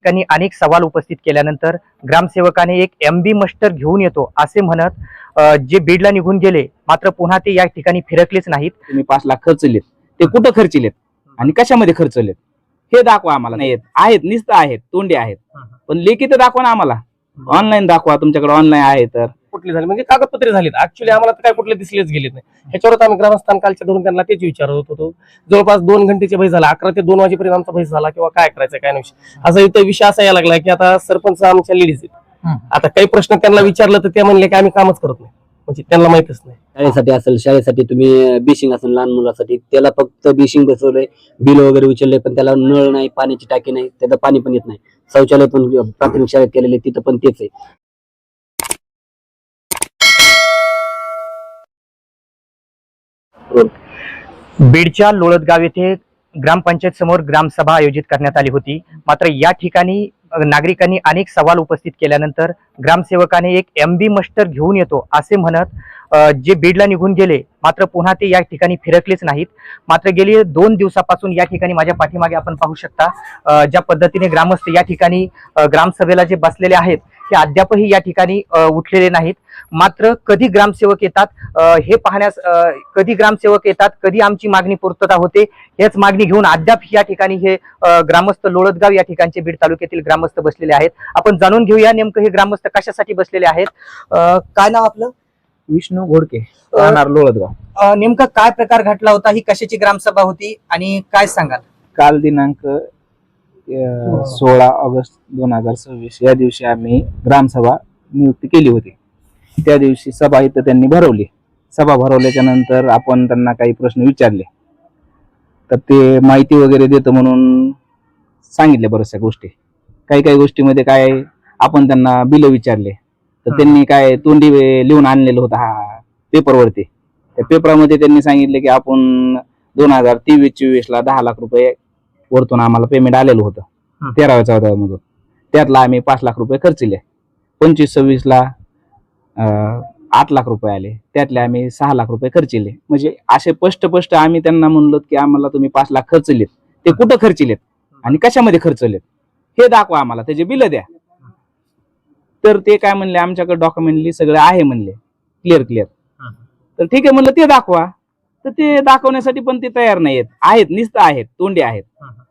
ठिकाणी अनेक सवाल उपस्थित केल्यानंतर ग्रामसेवकाने एक MB मस्टर घेऊन येतो असे म्हणत जे बीडला निघून गेले, मात्र पुन्हा ते या ठिकाणी फिरकलेच नाहीत. तुम्ही 5 लाख खर्चलेत, ते कुठं खर्चलेत आणि कशामध्ये खर्चलेत हे दाखवा आम्हाला. नाही आहेत नुसतं आहेत, तोंडी आहेत, पण लेखी तर दाखवा ना आम्हाला. ऑनलाईन दाखवा, तुमच्याकडे ऑनलाईन आहे तर. कुठले झाले म्हणजे कागदपत्रे झालीत. ऍक्च्युली आम्हाला तर काय कुठले दिसलेच गेलेत नाही. ह्याच्यावरच आम्ही ग्रामस्थान कालच्या धरून त्यांना तेच विचारत होतो. जवळपास 2 घंटेचे बैस झाला, 11 ते 2 वाजेपर्यंत आमचा बैस झाला किंवा काय करायचं काय नाही. असा इथं विषय असा यायला लागला की आता सरपंच आमच्या लेडीज आहेत. आता काही प्रश्न त्यांना विचारलं तर ते म्हणले की आम्ही कामच करत नाही, म्हणजे त्यांना माहितच नाही. शाळेसाठी असेल, शाळेसाठी तुम्ही बिशिंग असेल लहान मुलासाठी, त्याला फक्त बिशिंग बसवलंय, बिल वगैरे उचलले, पण त्याला नळ नाही, पाण्याची टाकी नाही, त्याचं पाणी पण येत नाही. शौचालय पण प्राथमिक शाळेत केलेले, तिथं पण तेच आहे. बीडच्या लोळदगाव येथे ग्रामपंचायत समोर ग्रामसभा आयोजित करण्यात आली होती. मात्र या ठिकाणी नागरिकांनी अनेक सवाल उपस्थित केल्यानंतर ग्रामसेवकाने एक MB मस्टर घेऊन येतो असे म्हणत जे बीडला निघून गेले, मात्र पुन्हा ते या ठिकाणी फिरकलेच नाहीत. मात्र गेली 2 दिवसापासून या ठिकाणी माझ्या पाठीमागे आपण पाहू शकता ज्या पद्धतीने ग्रामस्थ या ठिकाणी ग्रामसभेला जे बसलेले आहेत ते अद्यापही या ठिकाणी उठलेले नाहीत. मात्र कधी ग्रामसेवक येतात हे पाहण्यास, कधी ग्रामसेवक येतात, कधी आमची मागणी पूर्तता होते, हेच मागणी घेऊन अद्याप या ठिकाणी हे ग्रामस्थ लोळदगाव या ठिकाणचे बीड तालुक्यातील ग्रामस्थ बसलेले आहेत. आपण जाणून घेऊया नेमकं हे ग्रामस्थ कशासाठी बसलेले आहेत. काय नाव आपलं? विष्णू घोडके, राहणार लोळदगाव. नेमका काय प्रकार घडला होता, ही कशाची ग्रामसभा होती आणि काय सांगाल? काल दिनांक 16 ऑगस्ट 2026 या दिवशी आम्ही ग्रामसभा नियुक्ती केली होती. त्या दिवशी सभा इथं त्यांनी भरवली. सभा भरवल्याच्या नंतर आपण त्यांना काही प्रश्न विचारले, तर ते माहिती वगैरे देतो म्हणून सांगितले बऱ्याचशा गोष्टी. काही गोष्टीमध्ये काय आपण त्यांना बिल विचारले, तर त्यांनी काय तोंडी लिहून आणलेलं होतं हा पेपरवरती. त्या पेपरामध्ये त्यांनी सांगितले की आपण 2023-24 ला 10 लाख रुपये वरतून आम्हाला पेमेंट आलेलं होतं 13-14 मधून. त्यातला आम्ही 5 लाख रुपये खर्चले. 25-26 ला 8 लाख रुपये आले, त्यातले आम्ही 6 लाख रुपये खर्चले. म्हणजे असे स्पष्ट आम्ही त्यांना म्हणलो की आम्हाला तुम्ही 5 लाख खर्चलेत, ते कुठं खर्चलेत आणि कशामध्ये खर्चलेत हे दाखवा आम्हाला, त्याचे बिल द्या. तर ते काय म्हणले, आमच्याकडे डॉक्युमेंटली सगळं आहे म्हणले, क्लिअर. तर ठीक आहे म्हणलं, ते दाखवा. तर ते दाखवण्यासाठी पण ते तयार नाहीयेत. आहेत नुसतं आहेत, तोंडी आहेत,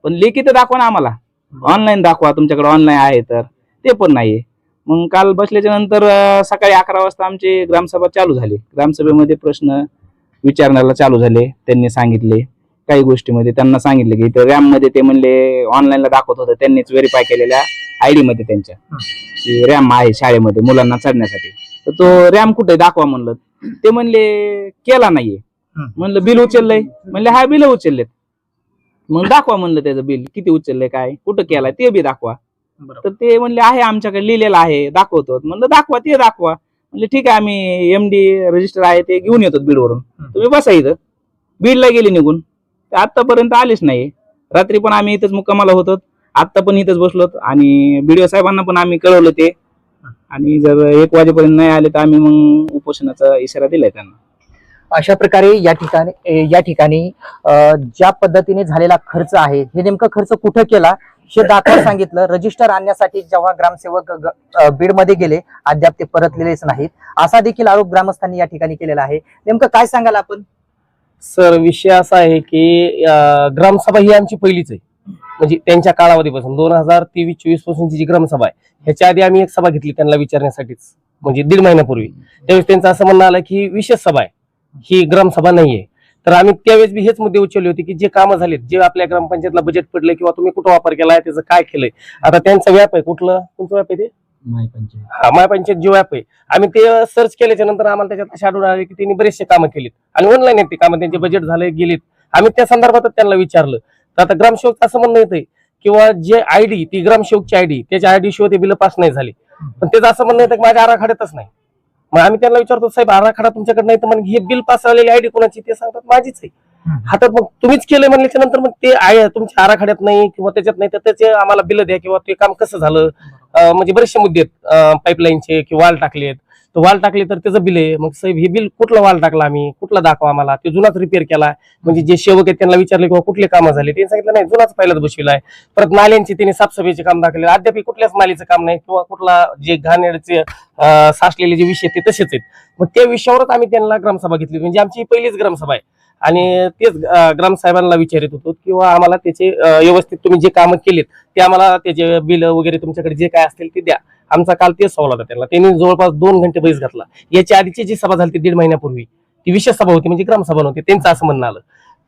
पण लेखी तर दाखवा ना आम्हाला. ऑनलाईन दाखवा, तुमच्याकडे ऑनलाईन आहे तर. ते पण नाहीये. मग काल बसल्याच्या नंतर सकाळी 11 वाजता आमची ग्रामसभा चालू झाली. ग्रामसभेमध्ये प्रश्न विचारण्याला चालू झाले. त्यांनी सांगितले काही गोष्टीमध्ये, त्यांना सांगितले की इथं रॅम मध्ये, ते म्हणले ऑनलाईनला दाखवत होतं, त्यांनीच व्हेरीफाय केलेल्या ID मध्ये त्यांच्या की रॅम आहे शाळेमध्ये मुलांना चढण्यासाठी. तर तो रॅम कुठे दाखवा म्हणलं. ते म्हणले केला नाहीये. म्हणलं बिल उचललंय, म्हणले हा बिल उचललेत. मग दाखवा म्हणलं त्याचं बिल किती उचललंय, काय कुठं केलाय ते बी दाखवा. तर ते म्हणले आहे आमच्याकडे लिहिलेलं आहे, दाखवतो. म्हणलं दाखवा, ते दाखवा. म्हणले ठीक आहे, आम्ही MD रजिस्टर आहे ते घेऊन येतो बीडवरून, तुम्ही बसा इथं. बीडला गेले निघून, ते आतापर्यंत आलेच नाही. रात्री पण आम्ही इथंच मुक्कामाला होतो, आता पण इथंच बसलो. आणि BDO साहेबांना पण आम्ही कळवलं ते, आणि जर 1 वाजेपर्यंत नाही आले तर आम्ही मग उपोषणाचा इशारा दिलाय त्यांना. अशा प्रकारे या ठिकाणी ज्या पद्धतीने झालेला खर्च आहे, हे नेमका खर्च कुठं केला हे दाखवा सांगितलं. रजिस्टर आणण्यासाठी जेव्हा ग्रामसेवक बीडमध्ये गेले, अद्याप ते परतलेलेच नाहीत, असा देखील आरोप ग्रामस्थांनी या ठिकाणी केलेला आहे. नेमकं काय सांगाल आपण? सर, विषय असा आहे की ग्रामसभा ही आमची पहिलीच आहे. म्हणजे त्यांच्या काळावधीपासून 2023-24 पासूनची जी ग्रामसभा आहे, ह्याच्या आधी आम्ही एक सभा घेतली त्यांना विचारण्यासाठीच, म्हणजे 1.5 महिन्यापूर्वी. त्यावेळेस त्यांचं असं म्हणणं आलं की विशेष सभा आहे, ही ग्रामसभा नाहीये. तर आम्ही त्यावेळेस बी हेच मुद्दे उचलले होते की जे कामं झालेत, जे आपल्या ग्रामपंचायतला बजेट पडले किंवा तुम्ही कुठं वापर केलाय, त्याचं काय केलंय. आता त्यांचा व्याप आहे, तुमचं व्याप आहे ते मायपंचायत जो व्याप आहे, आम्ही ते सर्च केल्याच्या नंतर आम्हाला त्याच्यात असे आढळून आले की त्यांनी बरेचसे कामं केलीत आणि ऑनलाईन आहेत ते कामं, त्यांचे बजेट झाले गेलीत. आम्ही त्या संदर्भात त्यांना विचारलं. तर आता ग्रामसेवक असं म्हणणं येतंय किंवा जे ID, ती ग्रामसेवकची ID, त्याच्या ID शिवाय ते बिल पास नाही झाली. पण त्याचं असं म्हणणं येतं की माझ्या आराखड्यातच नाही. मग आम्ही त्यांना विचारतो, साहेब आराखडा तुमच्याकडे नाही तर मग हे बिल पास झालेली ID कोणाची? ते सांगतात माझीच आहे. हातात मग तुम्हीच केलंय म्हणल्याच्या नंतर मग ते तुमच्या आराखड्यात नाही किंवा त्याच्यात नाही, तर त्याचे आम्हाला बिल द्या किंवा ते काम कसं झालं. म्हणजे बरेचसे मुद्दे आहेत, पाईपलाईनचे किंवा वाल टाकलेत तो वाल टाकले तर त्याचं बिल आहे. मग साहेब हे बिल कुठला वाल टाकला आम्ही, कुठला दाखवा आम्हाला, ते जुनाच रिपेअर केला. म्हणजे जे सेवक आहेत त्यांना विचारले किंवा कुठले कामं झाले, त्यांनी सांगितलं नाही जुनाच पहिलाच बसविला आहे. परत नाल्यांची त्यांनी साफसफाईचे काम दाखवले, अद्याप कुठल्याच नालीचं काम नाही किंवा कुठला जे घाणेरचे साचलेले जे विषय ते तसेच आहेत. मग त्या विषयावरच आम्ही त्यांना ग्रामसभा घेतली, म्हणजे आमची पहिलीच ग्रामसभा आहे. आणि तेच ग्रामसाहेबांना विचारित होतो किंवा आम्हाला त्याचे व्यवस्थित तुम्ही जे कामं केलेत ते आम्हाला त्याचे बिल वगैरे तुमच्याकडे जे काय असतील ते द्या. आमचा काल तेच सवाल होता त्यांना. त्यांनी जवळपास 2 घंटे बहिस घातला. याच्या आधीची जी सभा झाली 1.5 महिन्यापूर्वी ती विशेष सभा होती, म्हणजे ग्रामसभा नव्हती, त्यांचं असं म्हणणं आलं.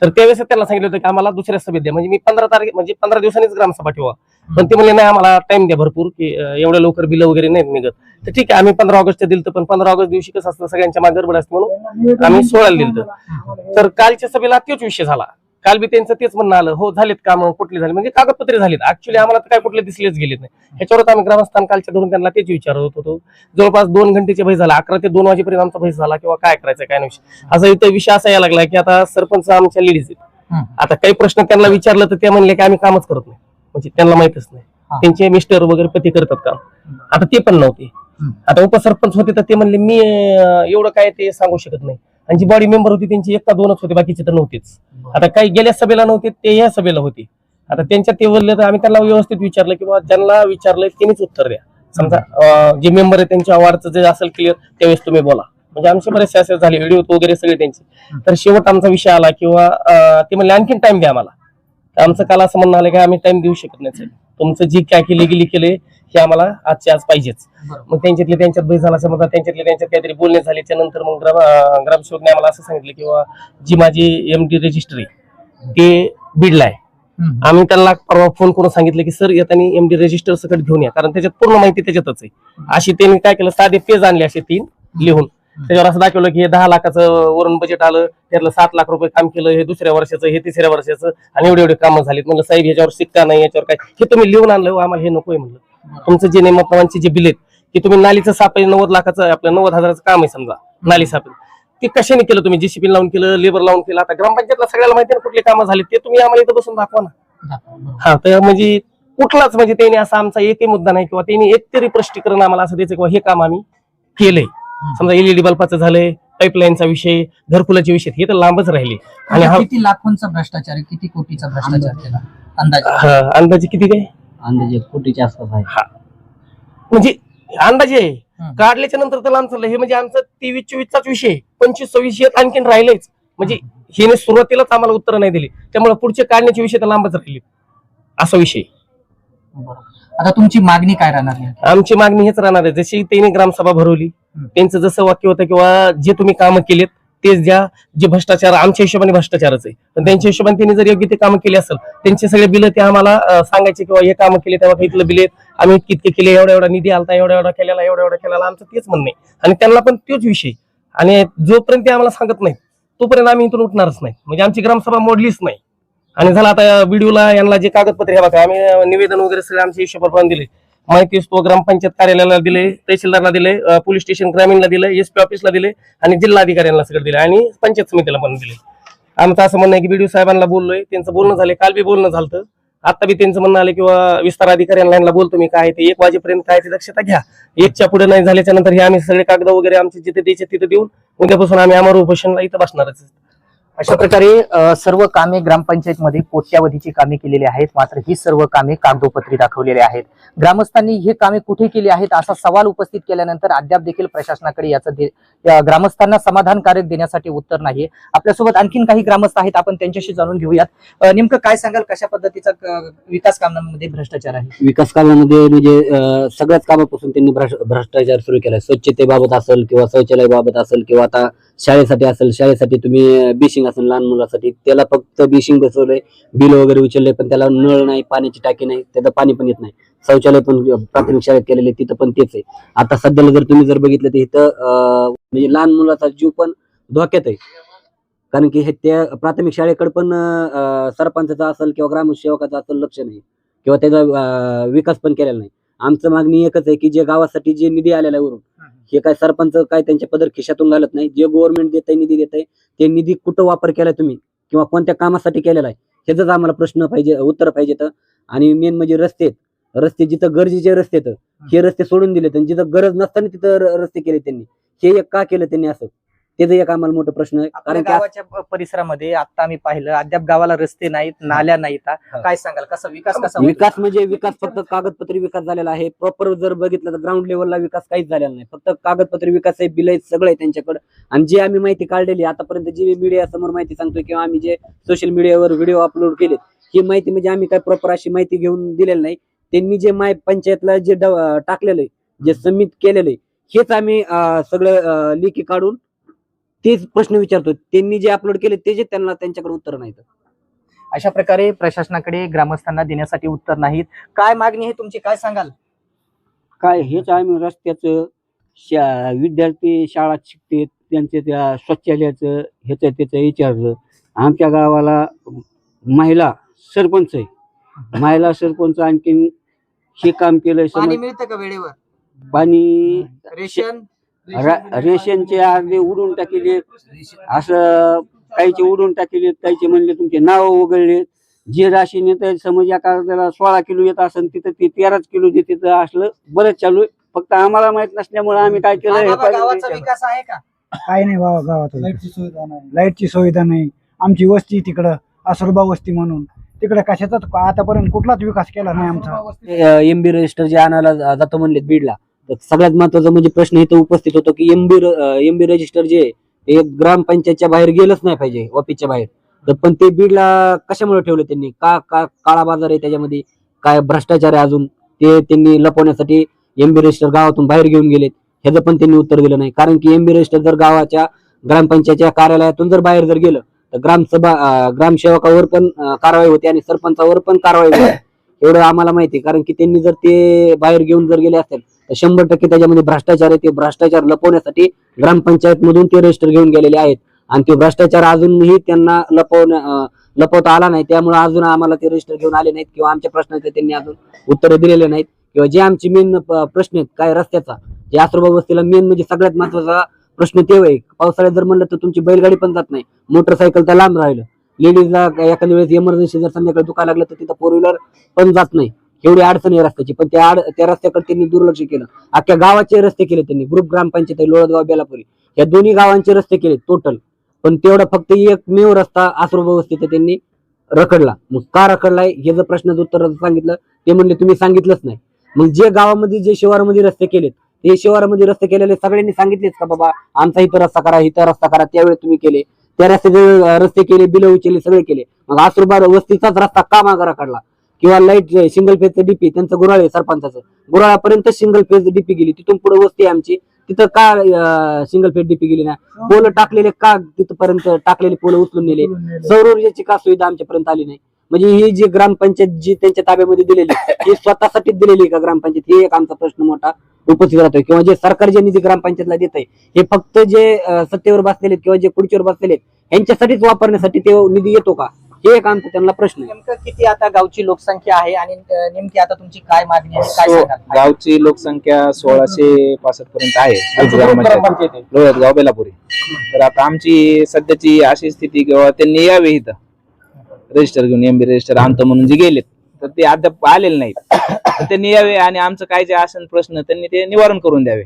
तर त्यावेळेस त्यांना सांगितलं होतं की आम्हाला दुसऱ्या सभेत द्या, म्हणजे मी 15 तारीख म्हणजे 15 दिवसांनीच ग्रामसभा ठेवा. पण ते म्हणले नाही आम्हाला टाइम द्या भरपूर, की एवढ्या लवकर बिल वगैरे नाही निघत. तर ठीक आहे, आम्ही 15 ऑगस्ट दिलं, पण 15 ऑगस्ट दिवशी कसं असतं सगळ्यांच्या मागे गडबड असते म्हणून आम्ही 16 दिलं. तर कालच्या सभेला तोच विषय झाला. काल बी त्यांचं तेच म्हणणं आलं, हो झालेत काम, कुठले झाले म्हणजे कागदपत्रे झालेत. ऍक्च्युली आम्हाला तर काय कुठले दिसलेच गेलेत नाही. ह्याच्यावरच आम्ही ग्रामस्थान कालच्या धरून त्यांना तेच विचारत होतो. जवळपास 2 घंटेचे बहिस झाला, 11 ते 2 वाजेपर्यंत आमचा बहिस झाला किंवा काय करायचं काय नाही. असा इथं विषय असा यायला लागला की आता सरपंच आमच्या लेडीज आहेत. आता काही प्रश्न त्यांना विचारलं तर ते म्हणले की आम्ही कामच करत नाही, म्हणजे त्यांना माहितच नाही. त्यांचे मिस्टर वगैरे पती करतात काम, आता ते पण नव्हते. आता उपसरपंच होते तर ते म्हणले मी एवढं काय ते सांगू शकत नाही. आणि जी बॉडी मेंबर होती त्यांची 1 का 2च होते, बाकीचे तर नव्हतेच. आता काही गेल्या सभेला नव्हते, ते या सभेला होते. आता त्यांच्या ते बोलले तर आम्ही त्यांना व्यवस्थित विचारलं किंवा ज्यांना विचारलंय त्यांनीच उत्तर द्या. समजा जे मेंबर आहे त्यांच्या अवॉर्डचं जे असेल क्लिअर त्यावेळेस तुम्ही बोला. म्हणजे आमचे बरेचसे असे झाले व्हिडिओ वगैरे सगळे त्यांचे. तर शेवट आमचा विषय आला किंवा ते म्हणले आणखीन टाइम द्या आम्हाला. आमचं काल असं म्हणणं आलं की आम्ही टाइम देऊ शकत नाही, तुमचं जी काय केली केले हे आम्हाला आजच्या आज पाहिजेच. मग त्यांच्यात बहिस झाला समजा, त्यांच्यात काहीतरी बोलणे झाल्याच्या नंतर मग ग्रामसेवकने आम्हाला असं सांगितलं किंवा जी माझी MD रजिस्टर आहे ते बीडला आहे. आम्ही त्यांना परवा फोन करून सांगितलं की सर येताना MD रजिस्टर सकट घेऊन या, कारण त्याच्यात पूर्ण माहिती त्याच्यातच आहे. अशी त्यांनी काय केलं, साधे पेज आणले असे 3 लिहून, त्याच्यावर असं दाखवलं की हे 10 लाखाचं वरून बजेट आलं, त्यातलं 7 लाख रुपये काम केलं, हे दुसऱ्या वर्षाचं, हे तिसऱ्या वर्षाचं, आणि एवढे कामं झालीत. म्हणलं साहेब ह्याच्यावर शिक्का नाही, याच्यावर काय, हे तुम्ही लिहून आणलं, आम्हाला हे नकोय म्हणलं. तुमचं जे नेमकांचे जे बिल आहेत की तुम्ही नालीचं साप 90 लाखाचं आपलं 90,000चं काम आहे समजा नाली साप, ते कशाने केलं तुम्ही, JCB लावून केलं, लेबर लावून केलं. आता ग्रामपंचायतला सगळ्याला माहिती आहे कुठले कामं झाले ते तुम्ही आम्हाला इथं बसून दाखवा ना. हा, तर म्हणजे कुठलाच म्हणजे त्यांनी असा आमचा एकही मुद्दा नाही किंवा त्यांनी एक तरी स्पष्टीकरण आम्हाला असं द्यायचं किंवा हे काम आम्ही केलंय. समजा LED बल्बाचं झालंय, पाईपलाईनचा विषय, घरकुलाचे विषय, हे तर लांबच राहिले. आणि किती लाखोंचा भ्रष्टाचार आहे, किती कोटीचा भ्रष्टाचार केला अंदाजे किती काय, अंदाजे कोटीच्या आसपास आहे. म्हणजे अंदाजे काढल्याच्या नंतर तर लांब चाललं हे. म्हणजे आमचं 23-24चाच विषय 25-26 आणखीन राहिलेच. म्हणजे हिने सुरुवातीलाच आम्हाला उत्तर नाही दिली, त्यामुळे पुढचे काढण्याचे विषय तर लांबच राहिले, असा विषय. आता तुमची मागणी काय राहणार आहे? आमची मागणी हेच राहणार आहे, जशी त्यांनी ग्रामसभा भरवली, त्यांचं जसं वाक्य होतं किंवा जे तुम्ही कामं केलेत तेच द्या. जे भ्रष्टाचार आमच्या हिशोबाने भ्रष्टाचारच आहे, पण त्यांच्या हिशोबाने त्यांनी जर योग्य ते कामं केली असेल त्यांचे सगळे बिल ते आम्हाला सांगायचे किंवा हे कामं केले तेव्हा इथलं बिल आम्ही कितके केले, एवढा निधी आलता, एवढा केलेला, आमचं तेच म्हणणं आहे. आणि त्यांना पण तोच विषय. आणि जोपर्यंत ते आम्हाला सांगत नाही तोपर्यंत आम्ही इथून उठणारच नाही. म्हणजे आमची ग्रामसभा मोडलीच नाही. आणि झालं आता व्हिडिओला यांना जे कागदपत्रे हे बघा, आम्ही निवेदन वगैरे सगळे आमच्या हिशोबाप्रमाणे दिले. माहिती असतो ग्रामपंचायत कार्यालयाला दिले, तहसीलदारला दिले, पोलीस स्टेशन ग्रामीणला दिले, SP ऑफिसला दिले आणि जिल्हाधिकाऱ्यांना सगळं दिले आणि पंचायत समितीला पण दिले. आमचं असं म्हणणं आहे की BDO साहेबांना बोललोय, त्यांचं बोलणं झालं, काल बी बोलणं झालं, आता बी त्यांचं म्हणणं आलं किंवा विस्तार अधिकाऱ्यांना बोलतो मी, काय ते 1 वाजेपर्यंत काय ते दक्षता घ्या. 1च्या पुढे नाही झाल्याच्या नंतर हे आम्ही सगळे कागद वगैरे आमचे जिथे द्यायचे तिथे देऊन उद्यापासून आम्ही आमरण उपोषणला इथं बसणारच. अशा प्रकारे सर्व कामे ग्रामपंचायतमध्ये कोट्यावधीची कामे केलेली आहेत, मात्र ही सर्व कामे कागदोपत्री दाखवलेली आहेत. ग्रामस्थांनी हे कामे कुठे केली आहेत असा सवाल उपस्थित केल्यानंतर अद्याप देखील प्रशासनाकडे या ग्रामस्थांना समाधानकारक देण्यासाठी उत्तर नाही. आपल्यासोबत आणखीन काही ग्रामस्थ आहेत, आपण त्यांच्याशी जाणून घेऊयात. नेमकं काय सांगाल, कशा पद्धतीचा विकास कामांमध्ये भ्रष्टाचार आहे? विकास कामामध्ये म्हणजे सगळ्याच कामापासून त्यांनी भ्रष्टाचार सुरू केलाय. स्वच्छतेबाबत असेल किंवा शौचालयाबाबत असेल किंवा आता शाळेसाठी असेल, शाळेसाठी तुम्ही बिशिंग असेल लहान मुलासाठी, त्याला फक्त बिशिंग बसवलंय, बिल वगैरे उचलले, पण त्याला नळ नाही, पाण्याची टाकी नाही, त्याचं पाणी पण येत नाही. शौचालय पण प्राथमिक शाळेत केलेले तिथं पण तेच आहे. आता सध्याला जर तुम्ही जर बघितलं तर इथं म्हणजे लहान मुलाचा जीव पण धोक्यात आहे, कारण की हे त्या प्राथमिक शाळेकडे पण सरपंचाचा असेल किंवा ग्रामसेवकाचा असेल लक्ष नाही किंवा त्याचा विकास पण केलेला नाही. आमचं मागणी एकच आहे की जे गावासाठी जे निधी आलेला आहे वरून, हे काय सरपंच काय त्यांच्या पदर खिशातून घालत नाही. जे गव्हर्नमेंट देत आहे, निधी देत आहे, ते निधी कुठं वापर केलाय तुम्ही किंवा कोणत्या कामासाठी केलेला आहे ह्याचाच आम्हाला प्रश्न पाहिजे, उत्तर पाहिजे. आणि मेन म्हणजे रस्ते, रस्ते जिथं गरजेचे रस्ते तर हे रस्ते सोडून दिले आणि जिथं गरज नसताना तिथं रस्ते केले त्यांनी. हे एक का केलं त्यांनी असं, त्याचं एक आम्हाला मोठा प्रश्न आहे. आपल्या कारण की गावाच्या परिसरामध्ये आता आम्ही पाहिलं अद्याप गावाला रस्ते नाहीत, नाल्या नाहीत. काय सांगाल, कसा विकास कसा होईल? विकास म्हणजे विकास फक्त कागदपत्री विकास झालेला आहे. प्रॉपर जर बघितलं तर ग्राउंड लेवलला विकास काहीच झालेला नाही. फक्त कागदपत्री विकास आहे, बिल आहेत, सगळं आहे त्यांच्याकडे. आणि जे आम्ही माहिती काढलेली आतापर्यंत, जी मीडिया समोर माहिती सांगतोय किंवा आम्ही जे सोशल मीडियावर व्हिडिओ अपलोड केले, ही माहिती म्हणजे आम्ही काय प्रॉपर अशी माहिती घेऊन दिलेली नाही. त्यांनी जे पंचायतला जे टाकलेलं आहे, जे सबमिट केलेलं आहे, हेच आम्ही सगळं लेखी काढून तेच प्रश्न विचारतो. त्यांनी जे अपलोड केले ते जे त्यांच्याकडे उत्तर नाहीत. अशा प्रकारे प्रशासनाकडे ग्रामस्थांना देण्यासाठी उत्तर नाहीत. काय मागणी आहे तुमची, काय सांगाल? काय हेच आम्ही रस्त्याचं, विद्यार्थी शाळा शिकते त्यांच्या त्या शौचालयाचं ह्याचं त्याचं विचारलं. आमच्या गावाला महिला सरपंच आहे, महिला सरपंच आणखीन हे काम केलंय. पाणी मिळतं का वेळेवर? पाणी रेशन रेशनचे अर्धे उडून टाकले, असं काहीचे उडून टाकले, काहीचे म्हणले तुमचे नाव वगळले. जे राशन येत समज एका त्याला 16 किलो येत असेल तिथं ते 13 किलो देते. तर असलं बरंच चालू आहे. फक्त आम्हाला माहित नसल्यामुळे आम्ही काय केलं हे गावाचा विकास आहे का? काय नाही बाबा, गावात लाईटची सुविधा नाही. आमची वस्ती तिकडं असुरबा वस्ती म्हणून, तिकडे कशाचाच आतापर्यंत कुठलाच विकास केला नाही आमचा. एमबी रजिस्टर जे आणायला जातो म्हणले बीडला, तर सगळ्यात महत्वाचा म्हणजे प्रश्न इथं उपस्थित होतो की एमबी रजिस्टर जे ते ग्रामपंचायतच्या बाहेर गेलंच नाही पाहिजे, ऑफिसच्या बाहेर. तर पण ते बीडला कशामुळे ठेवलं त्यांनी? का काळा बाजार आहे त्याच्यामध्ये, काय भ्रष्टाचार आहे अजून, ते त्यांनी लपवण्यासाठी एमबी रजिस्टर गावातून बाहेर घेऊन गेलेत. ह्याचं पण त्यांनी उत्तर दिलं नाही. कारण की एमबी रजिस्टर जर गावाच्या ग्रामपंचायतच्या कार्यालयातून जर बाहेर जर गेलं तर ग्रामसेवकावर पण कारवाई होते आणि सरपंचावर पण कारवाई होते. एवढं आम्हाला माहिती आहे. कारण की त्यांनी जर ते बाहेर घेऊन जर गेले असेल तर 100% त्याच्यामध्ये भ्रष्टाचार आहे. ते भ्रष्टाचार लपवण्यासाठी ग्रामपंचायत मधून ते रजिस्टर घेऊन गेलेले आहेत आणि ते भ्रष्टाचार अजूनही त्यांना लपवता आला नाही. त्यामुळे अजून आम्हाला ते रजिस्टर घेऊन आले नाहीत किंवा आमच्या प्रश्नाचे त्यांनी अजून उत्तरं दिलेले नाहीत. किंवा जे आमचे मेन प्रश्न आहेत काय रस्त्याचा, जे आसरोबा वस्तीला मेन म्हणजे सगळ्यात महत्वाचा प्रश्न ते आहे. पावसाळ्यात जर म्हणलं तर तुमची बैलगाडी पण जात नाही, मोटरसायकल त्या लांब राहिलं. लेडीजला एखाद्या वेळेस इमर्जन्सी जर संध्याकाळी दुखायला लागलं तर तिथं 4 व्हीलर पण जात नाही. एवढी अडचण आहे रस्त्याची. पण त्या रस्त्याकडे त्यांनी दुर्लक्ष केलं. अख्ख्या गावाचे रस्ते केले त्यांनी. ग्रुप ग्रामपंचायत आहे लोळदगाव बेलापुरी, या दोन्ही गावांचे रस्ते केले टोटल. पण तेवढा फक्त एकमेव रस्ता आसरोबा वस्तीचा त्यांनी रखडला. मग का रखडलाय हे जर प्रश्नाचं उत्तर सांगितलं, ते म्हणले तुम्ही सांगितलंच नाही. मग जे गावामध्ये जे शिवारामध्ये रस्ते केलेत, ते शिवारामध्ये रस्ते केलेले सगळ्यांनी सांगितलेच का बाबा आमचा इथं रस्ता करा, इथं रस्ता करा? त्यावेळेस तुम्ही केले, त्या रस्त्याचे रस्ते केले, बिल उचलले, सगळे केले. मग आसरोबा वस्तीचाच रस्ता का मागा रखडला? किंवा लाईट सिंगल फेजचं डीपी त्यांचं गुराळे सरपंचाचं गुराळापर्यंत सिंगल फेज डीपी गेली, तिथून पुढे वस्ती आमची, तिथं का सिंगल फेज डीपी गेली ना? पोल टाकलेले का तिथपर्यंत टाकलेले पोल उचलून नेले? सौर ऊर्जेची का सुविधा आमच्यापर्यंत आली नाही? म्हणजे ही जी ग्रामपंचायत जी त्यांच्या ताब्यामध्ये दिलेली ही स्वतःसाठीच दिलेली का ग्रामपंचायत? हे एक आमचा प्रश्न मोठा उपस्थित राहतोय. किंवा जे सरकार जे निधी ग्रामपंचायतला देत आहे हे फक्त जे सत्तेवर बसलेले किंवा जे खुर्चीवर बसलेले यांच्यासाठीच वापरण्यासाठी ते निधी येतो का? हे एक आमचा त्यांना प्रश्न आहे. नेमकं किती आता गावची लोकसंख्या आहे आणि नेमकी आता तुमची काय मागणी आहे, काय सांगाल? गावची लोकसंख्या 1665 पर्यंत आहे लोळदगाव बेलापुरी. तर आता आमची सध्याची अशी स्थिती किंवा त्यांनी यावे इथं रजिस्टर घेऊन, एमबी रजिस्टर आणतो म्हणून जे गेलेत तर ते अद्याप आलेले नाहीत. तर त्यांनी यावे आणि आमचं काय जे असेल प्रश्न त्यांनी ते निवारण करून द्यावे.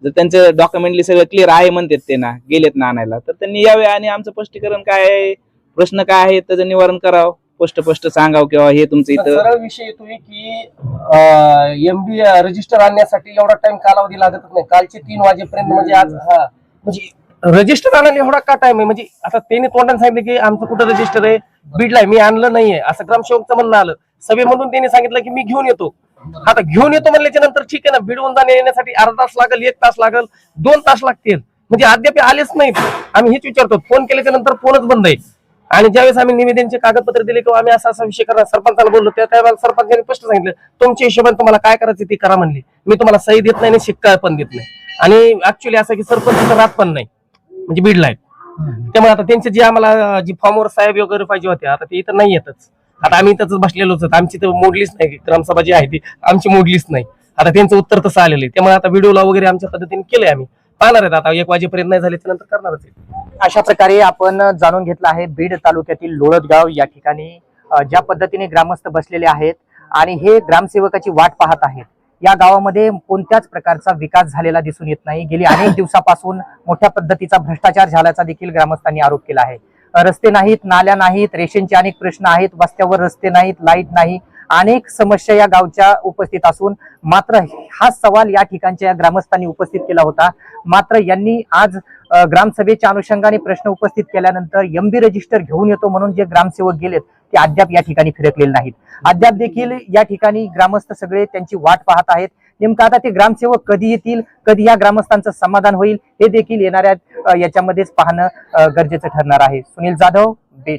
जर त्यांचं डॉक्युमेंटली सगळं क्लिअर आहे म्हणतात ते ना, गेलेत ना आणायला, तर त्यांनी यावे आणि आमचं स्पष्टीकरण काय आहे, प्रश्न काय आहे त्याचं निवारण करावं, स्पष्ट सांगावं किंवा हे तुमचं इथं. सरळ विषय येतोय की एमबी रजिस्टर आणण्यासाठी एवढा टाइम कालावधी लागत नाही. कालचे 3 वाजेपर्यंत म्हणजे आज म्हणजे रजिस्टर आणायला एवढा का टाइम आहे? म्हणजे आता त्यांनी तोंडाने सांगितलं की आमचं कुठं रजिस्टर आहे, बीडला मी आणलं नाहीये असं ग्रामसेवकचं म्हणणं आलं. सभेमधून त्यांनी सांगितलं की मी घेऊन येतो. आता घेऊन येतो म्हणल्याच्या नंतर ठीक आहे ना, बीडवरून जाण्या येण्यासाठी अर्धा तास लागेल, 1 तास लागेल, 2 तास लागतील. म्हणजे अद्याप आलेच नाहीत. आम्ही हेच विचारतो, फोन केल्याच्या नंतर फोनच बंद आहे. आणि ज्यावेळेस आम्ही निवेदनचे कागदपत्र दिले किंवा आम्ही असा विषय करणार सरपंचाला बोललो, त्या त्यावेळेला सरपंचाने स्पष्ट सांगितलं तुमच्या हिशोबाने तुम्हाला काय करायचं ते करा म्हणले. मी तुम्हाला सही देत नाही आणि शिक्का पण देत नाही. आणि ऍक्च्युली असं की सरपंच राहत पण नाही म्हणजे बीडला आहेत. त्यामुळे आता त्यांचे जे आम्हाला जी फॉर्मवर साहेब वगैरे पाहिजे होते आता ते इथं नाही येतच. आता आम्ही इथंच बसलेलोच आहेत. आमची तर मोडलीच नाही, ग्रामसभा जी आहे ती आमची मोडलीच नाही. आता त्यांचं उत्तर तसं आलेलं आहे. त्यामुळे आता व्हिडिओला वगैरे आमच्या पद्धतीने केलंय. आम्ही पाहणार आहेत आता 1 वाजेपर्यंत नाही झाले त्यानंतर करणारच आहे. अशा प्रकारे आपण जाणून घेतलं आहे बीड तालुक्यातील लोळदगाव या ठिकाणी ज्या पद्धतीने ग्रामस्थ बसलेले आहेत आणि हे ग्रामसेवकाची वाट पाहत आहेत. या गावामध्ये कोणत्याच प्रकारचा विकास झालेला दिसून येत नाही. गेली अनेक दिवसापासून मोठ्या पद्धतीचा भ्रष्टाचार झाल्याचा देखील ग्रामस्थांनी आरोप केला आहे. रस्ते नाहीत, नाल्या नाहीत, रेशनचे अनेक प्रश्न आहेत, वस्त्यावर रस्ते नाहीत, लाईट नाही, अनेक समस्या या गावच्या उपस्थित असून मात्र हा सवाल या ठिकाणच्या ग्रामस्थांनी उपस्थित केला होता. मात्र यांनी आज ग्रामसभेच्या अनुषंगाने प्रश्न उपस्थित केल्यानंतर MB रजिस्टर घेऊन येतो म्हणून जे ग्रामसेवक गेलेत ते अद्याप या ठिकाणी फिरकलेले नाहीत. अद्याप देखील या ठिकाणी ग्रामस्थ सगळे त्यांची वाट पाहत आहेत. नेमकं आता ते ग्रामसेवक कधी येतील, कधी या ग्रामस्थांचं समाधान होईल हे देखील येणाऱ्या याच्यामध्येच पाहणं गरजेचं ठरणार आहे. सुनील जाधव, बीड.